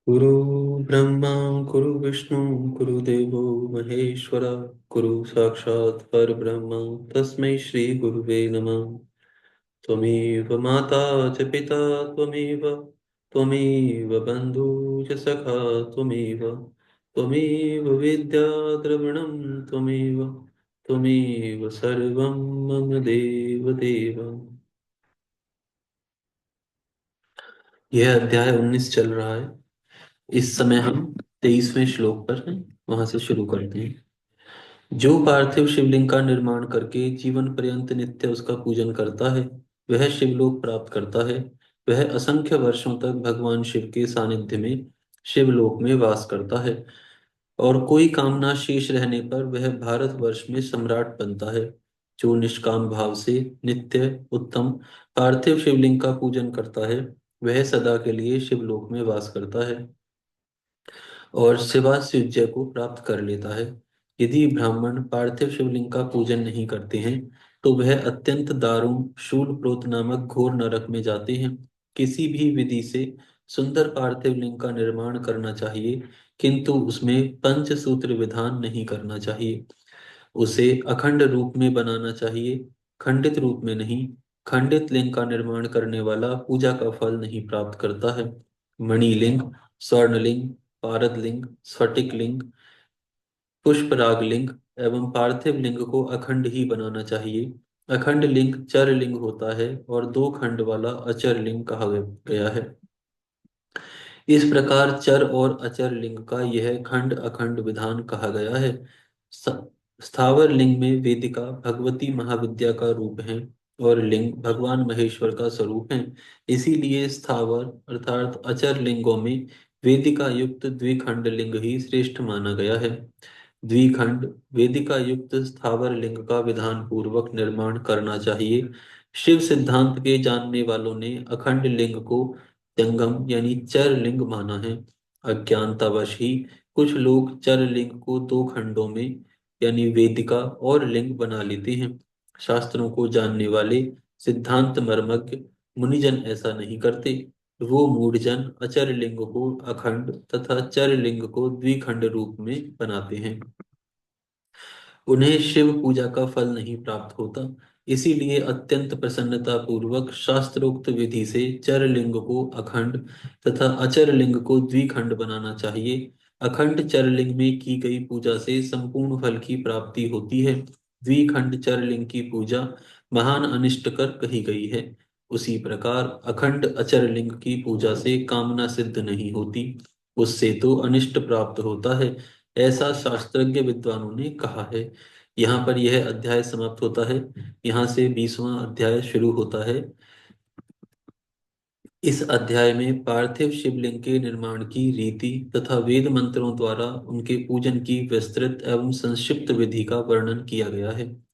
गुरु ब्रह्मा गुरु विष्णु गुरु देवो महेश्वर गुरु साक्षात् परब्रह्म तस्मै श्री गुरुवे नमः। त्वमेव माता च पिता त्वमेव त्वमेव बन्धु च सखा त्वमेव त्वमेव विद्या द्रविणं त्वमेव त्वमेव सर्वं मम देव देव। यह अध्याय 19 चल रहा है। इस समय हम 23वें श्लोक पर हैं। वहां से शुरू करते हैं। जो पार्थिव शिवलिंग का निर्माण करके जीवन पर्यंत नित्य उसका पूजन करता है, वह शिवलोक प्राप्त करता है। वह असंख्य वर्षों तक भगवान शिव के सानिध्य में शिवलोक में वास करता है, और कोई कामना शेष रहने पर वह भारतवर्ष में सम्राट बनता है। जो निष्काम भाव से नित्य उत्तम पार्थिव शिवलिंग का पूजन करता है, वह सदा के लिए शिवलोक में वास करता है और शिवास्युज्य को प्राप्त कर लेता है। यदि ब्राह्मण पार्थिव शिवलिंग का पूजन नहीं करते हैं, तो वह अत्यंत दारुण शूलप्रोत नामक घोर नरक में जाते हैं। किसी भी विधि से सुंदर पार्थिव लिंग का निर्माण करना चाहिए, किंतु उसमें पंचसूत्र विधान नहीं करना चाहिए। उसे अखंड रूप में बनाना चाहिए, खंडित रूप में नहीं। खंडित लिंग का निर्माण करने वाला पूजा का फल नहीं प्राप्त करता है। मणिलिंग, स्वर्णलिंग, पारद लिंग, स्फटिक लिंग, पुष्पराग लिंग एवं पार्थिव लिंग को अखंड ही बनाना चाहिए। अखंड लिंग चर लिंग होता है और दो खंड वाला अचर लिंग कहा गया है। इस प्रकार चर और अचर लिंग का यह खंड अखंड विधान कहा गया है। स- स्थावर लिंग में वेदिका भगवती महाविद्या का रूप है और लिंग भगवान महेश्वर का स्वरूप है। इसीलिए स्थावर अर्थात अचर लिंगों में वेदिका युक्त द्विखंड लिंग ही श्रेष्ठ माना गया है। द्विखंड वेदिका युक्त स्थावर लिंग का विधान पूर्वक निर्माण करना चाहिए। शिव सिद्धांत के जानने वालों ने अखंड लिंग को जंगम यानी चर लिंग माना है। अज्ञानतावश ही कुछ लोग चर लिंग को दो खंडों में यानी वेदिका और लिंग बना लेते हैं। शास्त्रों को जानने वाले सिद्धांत मर्मज्ञ मुनिजन ऐसा नहीं करते। वो मूढ़जन अचर लिंग को अखंड तथा चर लिंग को द्विखंड रूप में बनाते हैं। उन्हें शिव पूजा का फल नहीं प्राप्त होता। इसीलिए अत्यंत प्रसन्नता पूर्वक शास्त्रोक्त विधि से चर लिंग को अखंड तथा अचर लिंग को द्विखंड बनाना चाहिए। अखंड चर लिंग में की गई पूजा से संपूर्ण फल की प्राप्ति होती है। द्विखंड चर लिंग की पूजा महान अनिष्टकर कही गई है। उसी प्रकार अखंड अचर लिंग की पूजा से कामना सिद्ध नहीं होती, उससे तो अनिष्ट प्राप्त होता है, ऐसा शास्त्रज्ञ विद्वानों ने कहा है। यहाँ पर यह अध्याय समाप्त होता है। यहाँ से 20वां अध्याय शुरू होता है। इस अध्याय में पार्थिव शिवलिंग के निर्माण की रीति तथा वेद मंत्रों द्वारा उनके पूजन की विस्तृत एवं संक्षिप्त विधि का वर्णन किया गया है।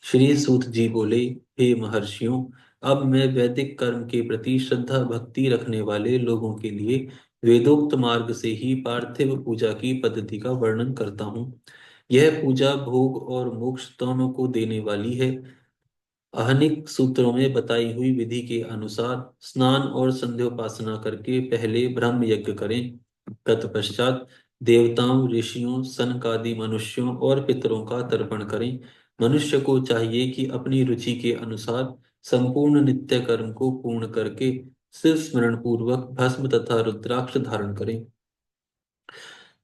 श्री सूत जी बोले, हे महर्षियों, अब मैं वैदिक कर्म के प्रति श्रद्धा भक्ति रखने वाले लोगों के लिए वेदोक्त मार्ग से ही पार्थिव पूजा की पद्धति का वर्णन करता हूँ। यह पूजा भोग और मोक्ष दोनों को देने वाली है। आहनिक सूत्रों में बताई हुई विधि के अनुसार स्नान और संध्योपासना करके पहले ब्रह्म यज्ञ करें। तत्पश्चात देवताओं, ऋषियों, सनकादि मनुष्यों और पितरों का तर्पण करें। मनुष्य को चाहिए कि अपनी रुचि के अनुसार संपूर्ण नित्य कर्म को पूर्ण करके शिव स्मरण पूर्वक भस्म तथा रुद्राक्ष धारण करें।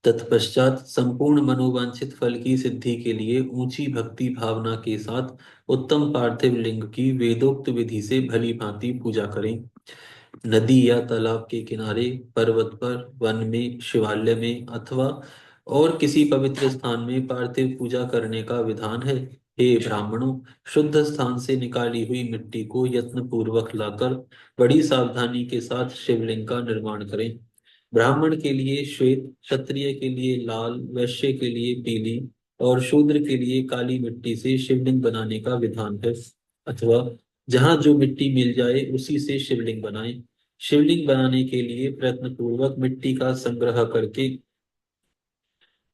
तत्पश्चात संपूर्ण मनोवांछित फल की सिद्धि के लिए ऊंची भक्ति भावना के साथ उत्तम पार्थिव लिंग की वेदोक्त विधि से भली भांति पूजा करें। नदी या तालाब के किनारे, पर्वत पर, वन में, शिवालय में अथवा और किसी पवित्र स्थान में पार्थिव पूजा करने का विधान है। हे ब्राह्मणों, शुद्ध स्थान से निकाली हुई मिट्टी को यत्न पूर्वक लाकर बड़ी सावधानी के साथ शिवलिंग का निर्माण करें। ब्राह्मण के लिए श्वेत, क्षत्रिय के लिए लाल, वैश्य के लिए पीली और शूद्र के लिए काली मिट्टी से शिवलिंग बनाने का विधान है। अथवा जहां जो मिट्टी मिल जाए उसी से शिवलिंग बनाएं। शिवलिंग बनाने के लिए प्रयत्न पूर्वक मिट्टी का संग्रह करके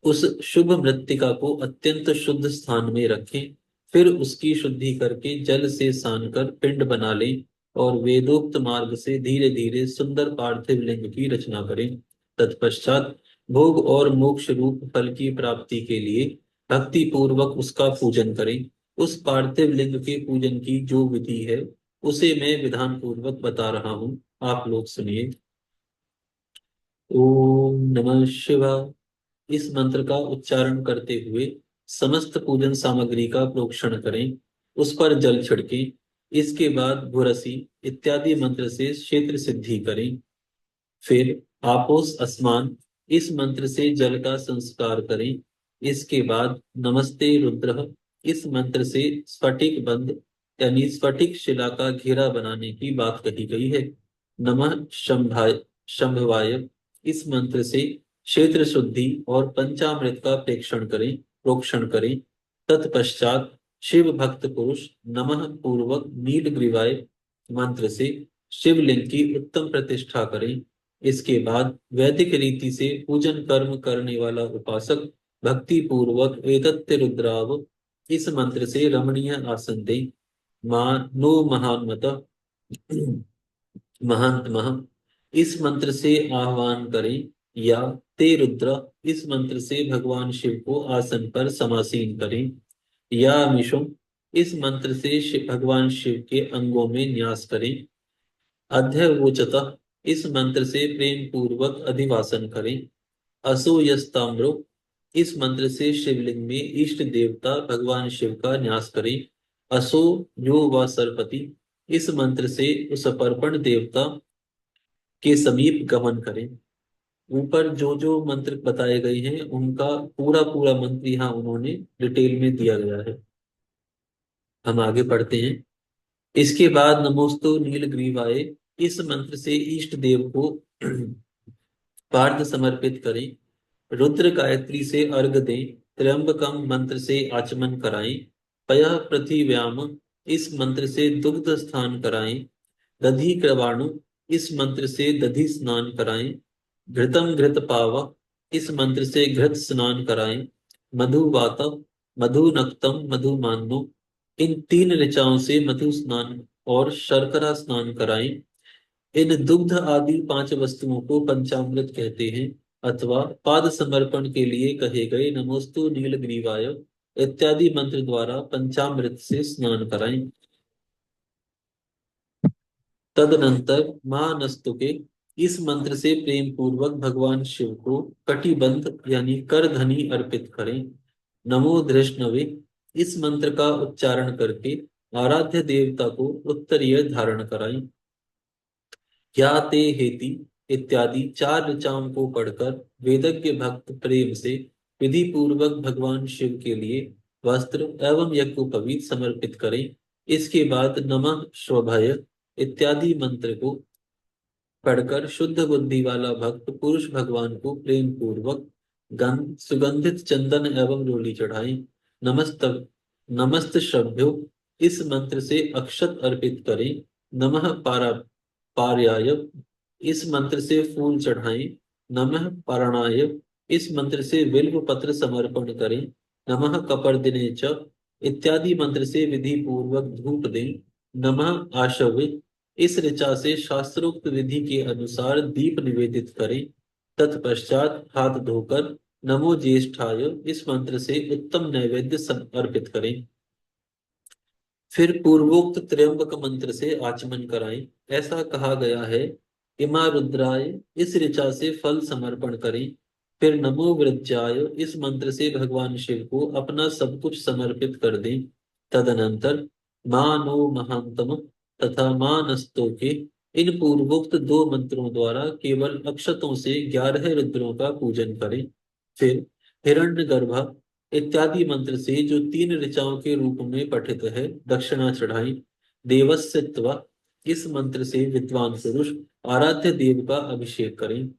उस शुभ मृत्तिका को अत्यंत शुद्ध स्थान में रखें। फिर उसकी शुद्धि करके जल से सान कर पिंड बना लें और वेदोक्त मार्ग से धीरे धीरे सुंदर पार्थिव लिंग की रचना करें। तत्पश्चात भोग और मोक्ष रूप फल की प्राप्ति के लिए भक्ति पूर्वक उसका पूजन करें। उस पार्थिव लिंग के पूजन की जो विधि है उसे मैं विधान पूर्वक बता रहा हूँ, आप लोग सुनिए। ओम नमः शिवाय। इस मंत्र का उच्चारण करते हुए समस्त पूजन सामग्री का प्रोक्षण करें, उस पर जल छिड़कें। इसके बाद भुरसी इत्यादि मंत्र से क्षेत्र सिद्धि करें। फिर आपोस अस्मान इस मंत्र से जल का संस्कार करें। इसके बाद नमस्ते रुद्र इस मंत्र से स्फटिक बंद यानी स्फटिक शिला का घेरा बनाने की बात कही गई है। नमः शंभाय शंभवाय इस मंत्र से क्षेत्र शुद्धि और पंचामृत का प्रोक्षण करें। तत्पश्चात शिव भक्त पुरुष नमः पूर्वक नीलग्रीवाय मंत्र से शिवलिंग की उत्तम प्रतिष्ठा करें। इसके बाद वैदिक रीति से पूजन कर्म करने वाला उपासक भक्ति पूर्वक एतत् रुद्राव इस मंत्र से रमणीय आसन दे। मां नो महानमत महात्मः इस मंत्र से आह्वान करें, या ते रुद्र इस मंत्र से भगवान शिव को आसन पर समासीन करें, या मिशुम इस मंत्र से भगवान शिव के अंगों में न्यास करें। अध्यवोचतः इस मंत्र से प्रेम पूर्वक अधिवासन करें। असोयस्ताम्रो इस मंत्र से शिवलिंग में इष्ट देवता भगवान शिव का न्यास करें। असो यो व सरपति इस मंत्र से उस अर्पण देवता के समीप गमन करें। ऊपर जो जो मंत्र बताए गए हैं उनका पूरा पूरा मंत्र यहाँ उन्होंने डिटेल में दिया गया है। हम आगे पढ़ते हैं। इसके बाद नमोस्तु नीलग्रीवाय इस मंत्र से इष्ट देव को पार्थ समर्पित करें। रुद्र गायत्री से अर्घ दें। त्र्यंबकम मंत्र से आचमन कराएं। पयः पृथिव्याम इस मंत्र से दुग्ध स्नान कराएं। दधि क्रवाणु इस मंत्र से दधि स्नान कराएं। घृतम घृत पावक इस मंत्र से घृत स्नान कराएं। मधुवात मधुनक्तम मधुमानो इन तीन ऋचाओं से मधु स्नान और शर्करा स्नान कराएं। इन दुग्ध आदि पांच वस्तुओं को पंचामृत कहते हैं, अथवा पाद समर्पण के लिए कहे गए नमोस्तु नीलग्रीवाय इत्यादि मंत्र द्वारा पंचामृत से स्नान कराएं। तदनंतर मां नस्तुके इस मंत्र से प्रेम पूर्वक भगवान शिव को कटिबंध यानी करधनी अर्पित करें। नमो धृष्णवे इस मंत्र का उच्चारण करके आराध्य देवता को उत्तरीय धारण कराएं। या ते हेति इत्यादि चार ऋचाओं को पढ़कर वेदज्ञ भक्त प्रेम से विधि पूर्वक भगवान शिव के लिए वस्त्र एवं यज्ञोपवीत समर्पित करें। इसके बाद नमः शोभय इत्यादि मंत्र को पढ़कर शुद्ध बुद्धि वाला भक्त पुरुष भगवान को प्रेम पूर्वक गंध सुगंधित चंदन एवं रोली चढ़ाएं। नमस्त नमस्त श्रभ्यो इस मंत्र से अक्षत अर्पित करें। नमः पार्याय इस मंत्र से फूल चढ़ाएं। नमः पारणाय इस मंत्र से बिल्व पत्र समर्पण करें। नमः कपर्दिने च इत्यादि मंत्र से विधि पूर्वक धूप दें। नमः आशवे इस ऋचा से शास्त्रोक्त विधि के अनुसार दीप निवेदित करें। तत्पश्चात हाथ धोकर नमो ज्येष्ठाय इस मंत्र से उत्तम नैवेद्य अर्पित करें। फिर पूर्वोक्त त्र्यंबक मंत्र से आचमन कराएं। ऐसा कहा गया है, इमा रुद्राय इस ऋचा से फल समर्पण करें। फिर नमो वृज्याय इस मंत्र से भगवान शिव को अपना सब कुछ समर्पित कर दें। तदनंतर मां नो महांतम तथा मां नस्तो के इन पूर्वोक्त दो मंत्रों द्वारा केवल अक्षतों से 11 रुद्रों का पूजन करें। फिर हिरण्यगर्भ इत्यादि मंत्र से जो तीन ऋचाओं के रूप में पठित है दक्षिणा चढ़ाई। देवस्यत्व इस मंत्र से विद्वान पुरुष आराध्य देव का अभिषेक करें।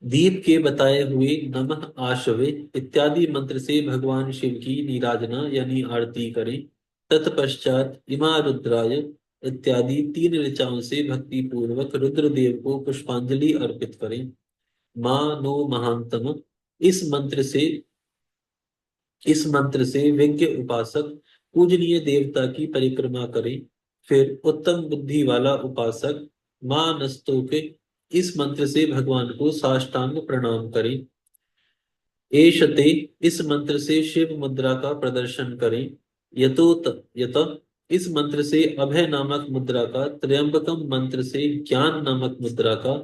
दीप के बताए हुए नमः आशवे इत्यादि मंत्र से भगवान शिव की नीराजना यानी आरती करें। तत्पश्चात इमा रुद्राय इत्यादि तीन ऋचाओं से भक्ति पूर्वक रुद्रदेव को पुष्पांजलि अर्पित करें। मां नो महांतम इस मंत्र से विज्ञ उपासक पूजनीय देवता की परिक्रमा करें। फिर उत्तम बुद्धि वाला उपासक मां नस्तोके इस मंत्र से भगवान को साष्टांग प्रणाम करें। एषते, इस मंत्र से शिव मुद्रा का प्रदर्शन करें। यत, इस मंत्र से अभय नामक मुद्रा का, त्र्यंबकम मंत्र से ज्ञान नामक मुद्रा का,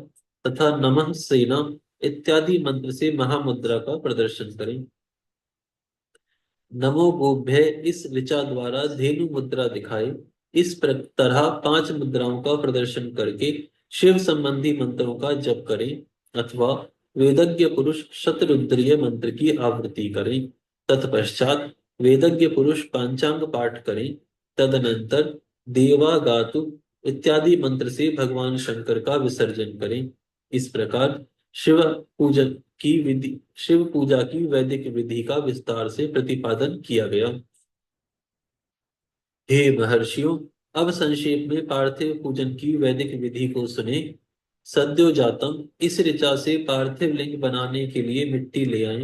तथा नमः सेना इत्यादि मंत्र से महामुद्रा का प्रदर्शन करें। नमो गोभ्य, इस ऋचा द्वारा धेनु मुद्रा दिखाए। इस तरह 5 मुद्राओं का प्रदर्शन करके शिव संबंधी मंत्रों का जप करें, अथवा वेदज्ञ पुरुष शतरुद्रीय मंत्र की आवृत्ति करें। तत्पश्चात वेदज्ञ पुरुष पंचांग पाठ करें। तदनंतर देवा गातु इत्यादि मंत्र से भगवान शंकर का विसर्जन करें। इस प्रकार शिव पूजन की विधि शिव पूजा की वैदिक विधि का विस्तार से प्रतिपादन किया गया। हे महर्षियों, अब संक्षेप में पार्थिव पूजन की वैदिक विधि को सुने। सद्यो जातम, इस ऋचा से पार्थिव लिंग बनाने के लिए मिट्टी ले आए।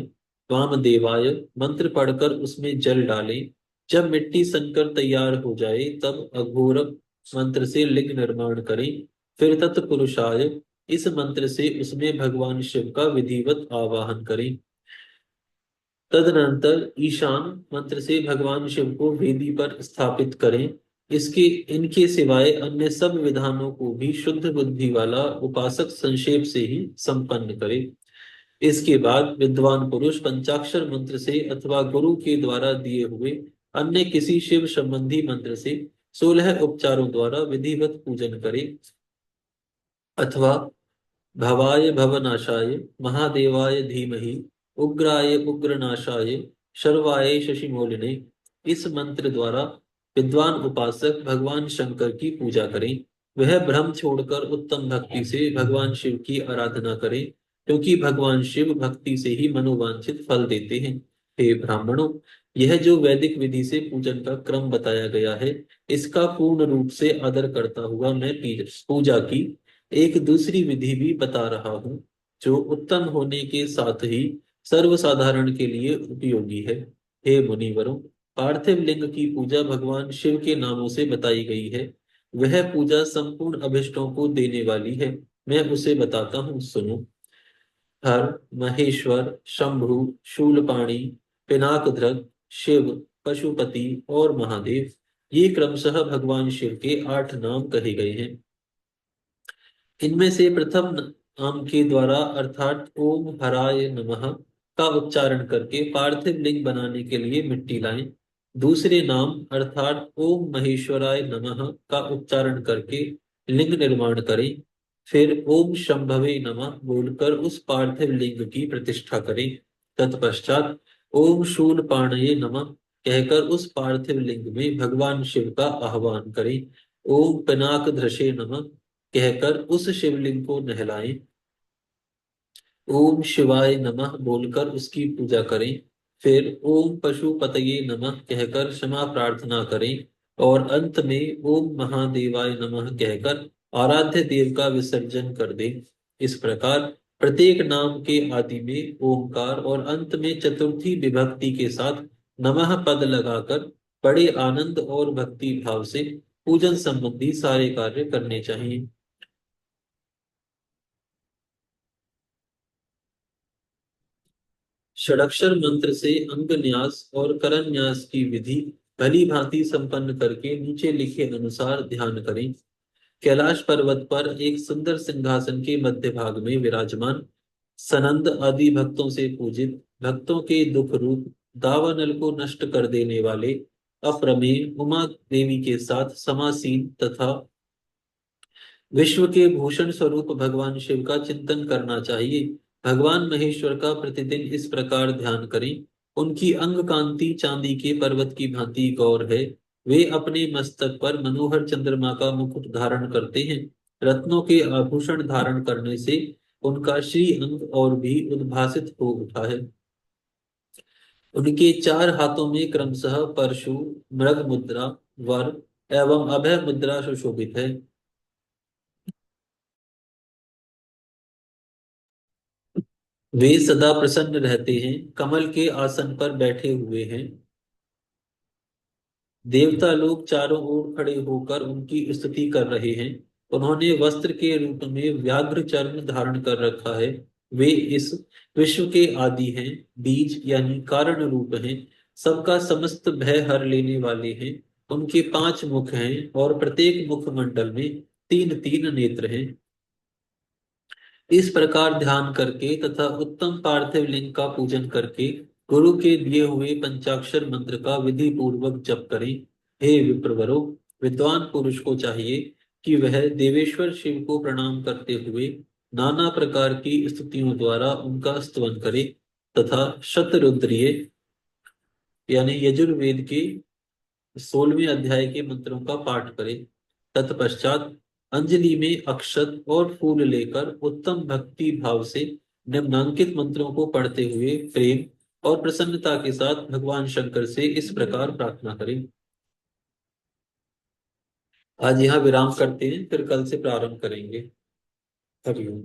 वामदेवाय मंत्र पढ़कर उसमें जल डालें। जब मिट्टी सनकर तैयार हो जाए तब अघोर मंत्र से लिंग निर्माण करें। फिर तत्पुरुषाय, इस मंत्र से उसमें भगवान शिव का विधिवत आवाहन करें। तदनंतर ईशान मंत्र से भगवान शिव को वेदी पर स्थापित करें। इसके इनके सिवाय अन्य सब विधानों को भी शुद्ध बुद्धि वाला उपासक संक्षेप से ही संपन्न करे। इसके बाद विद्वान पुरुष पंचाक्षर मंत्र से अथवा गुरु के द्वारा दिए हुए अन्य किसी शिव संबंधी मंत्र से 16 उपचारों द्वारा विधिवत पूजन करे, अथवा भवाय भवनाशाय महादेवाय धीमहि उग्राय उग्रनाशाय शर्वाय शशिमौलिने, इस मंत्र द्वारा विद्वान उपासक भगवान शंकर की पूजा करें। वह भ्रम छोड़कर उत्तम भक्ति से भगवान शिव की आराधना करें, क्योंकि भगवान शिव भक्ति से ही मनोवांछित फल देते हैं। हे ब्राह्मणों, यह जो वैदिक विधि से पूजन का क्रम बताया गया है, इसका पूर्ण रूप से आदर करता हुआ मैं पूजा की एक दूसरी विधि भी बता रहा हूँ, जो उत्तम होने के साथ ही सर्वसाधारण के लिए उपयोगी है। हे मुनिवरों, पार्थिव लिंग की पूजा भगवान शिव के नामों से बताई गई है। वह पूजा संपूर्ण अभिष्टों को देने वाली है। मैं उसे बताता हूँ, सुनो। हर, महेश्वर, शंभु, शूलपाणि, पिनाकधृत, शिव, पशुपति और महादेव, ये क्रमशः भगवान शिव के 8 नाम कहे गए हैं। इनमें से प्रथम नाम के द्वारा अर्थात ओम हराय नमः का उच्चारण करके पार्थिव लिंग बनाने के लिए मिट्टी लाएं। दूसरे नाम अर्थात ओम महेश्वराय नमः का उच्चारण करके लिंग निर्माण करें। फिर ओम शंभवे नमः बोलकर उस पार्थिव लिंग की प्रतिष्ठा करें। तत्पश्चात ओम शूलपाणये नमः कहकर उस पार्थिव लिंग में भगवान शिव का आह्वान करें। ओम पिनाकधृषे नमः कहकर उस शिवलिंग को नहलाएं। ओम शिवाय नमः बोलकर उसकी पूजा करें। फिर ओम पशुपतये नमः कहकर क्षमा प्रार्थना करें। और अंत में ओम महादेवाय नमः कहकर आराध्य देव का विसर्जन कर दें। इस प्रकार प्रत्येक नाम के आदि में ओमकार और अंत में चतुर्थी विभक्ति के साथ नमः पद लगाकर बड़े आनंद और भक्ति भाव से पूजन संबंधी सारे कार्य करने चाहिए। षडाक्षर मंत्र से अंग न्यास और करन न्यास की विधि भली भांति संपन्न करके नीचे लिखे अनुसार ध्यान करें। कैलाश पर्वत पर एक सुंदर सिंहासन के मध्य भाग में विराजमान सनंद आदि भक्तों से पूजित, भक्तों के दुख रूप दावानल को नष्ट कर देने वाले अप्रमेय उमा देवी के साथ समासीन तथा विश्व के भूषण स्वरूप भगवान शिव का चिंतन करना चाहिए। भगवान महेश्वर का प्रतिदिन इस प्रकार ध्यान करें। उनकी अंग कांति चांदी के पर्वत की भांति गौर है। वे अपने मस्तक पर मनोहर चंद्रमा का मुकुट धारण करते हैं। रत्नों के आभूषण धारण करने से उनका श्री अंग और भी उद्भासित हो उठा है। उनके 4 हाथों में क्रमशः परशु, मृग मुद्रा, वर एवं अभय मुद्रा सुशोभित है। वे सदा प्रसन्न रहते हैं, कमल के आसन पर बैठे हुए हैं। देवता लोग चारों ओर खड़े होकर उनकी स्तुति कर रहे हैं। उन्होंने वस्त्र के रूप में व्याघ्र चर्म धारण कर रखा है। वे इस विश्व के आदि हैं, बीज यानी कारण रूप हैं, सबका समस्त भय हर लेने वाले हैं। उनके 5 मुख हैं और प्रत्येक मुख मंडल में 3 3 नेत्र हैं। इस प्रकार ध्यान करके तथा उत्तम पार्थिव लिंग का पूजन करके गुरु के दिए हुए पंचाक्षर मंत्र का विधि पूर्वक जप करें। हे विप्रवरो, विद्वान पुरुष को चाहिए कि वह देवेश्वर शिव को प्रणाम करते हुए नाना प्रकार की स्तुतियों द्वारा उनका स्तवन करे तथा शतरुद्रीय यानी यजुर्वेद के 16वें अध्याय के मंत्रों का पाठ करे। तत्पश्चात अंजलि में अक्षत और फूल लेकर उत्तम भक्ति भाव से निम्नांकित मंत्रों को पढ़ते हुए प्रेम और प्रसन्नता के साथ भगवान शंकर से इस प्रकार प्रार्थना करें। आज यहाँ विराम करते हैं, फिर कल से प्रारंभ करेंगे। हरिओम।